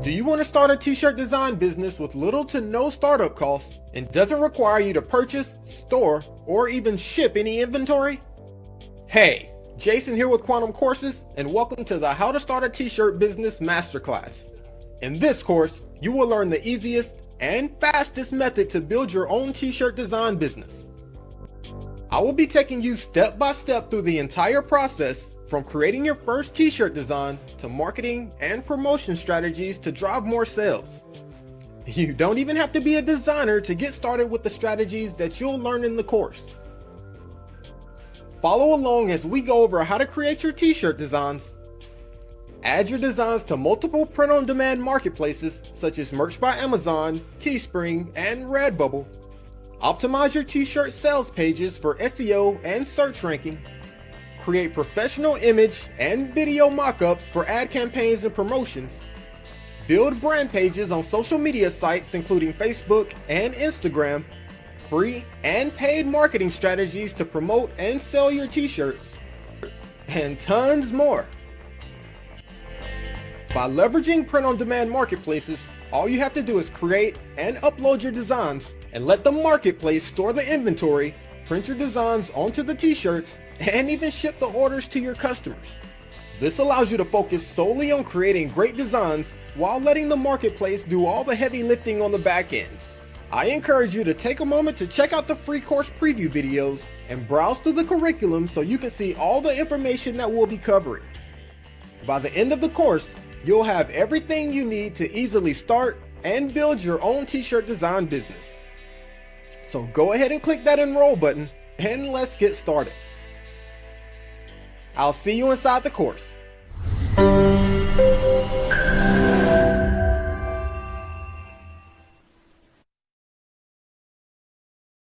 Do you want to start a t-shirt design business with little to no startup costs and doesn't require you to purchase, store, or even ship any inventory? Hey, Jason here with Quantum Courses, and welcome to the How to Start a T-Shirt Business Masterclass. In this course, you will learn the easiest and fastest method to build your own t-shirt design business. I will be taking you step by step through the entire process, from creating your first t-shirt design to marketing and promotion strategies to drive more sales. You don't even have to be a designer to get started with the strategies that you'll learn in the course. Follow along as we go over how to create your t-shirt designs, add your designs to multiple print-on-demand marketplaces such as Merch by Amazon, Teespring, and Redbubble, optimize your t-shirt sales pages for SEO and search ranking, create professional image and video mock-ups for ad campaigns and promotions, build brand pages on social media sites including Facebook and Instagram, free and paid marketing strategies to promote and sell your t-shirts, and tons more. By leveraging print-on-demand marketplaces, all you have to do is create and upload your designs and let the marketplace store the inventory, print your designs onto the t-shirts, and even ship the orders to your customers. This allows you to focus solely on creating great designs while letting the marketplace do all the heavy lifting on the back end. I encourage you to take a moment to check out the free course preview videos and browse through the curriculum so you can see all the information that we'll be covering. By the end of the course, you'll have everything you need to easily start and build your own t-shirt design business. So go ahead and click that enroll button and let's get started. I'll see you inside the course.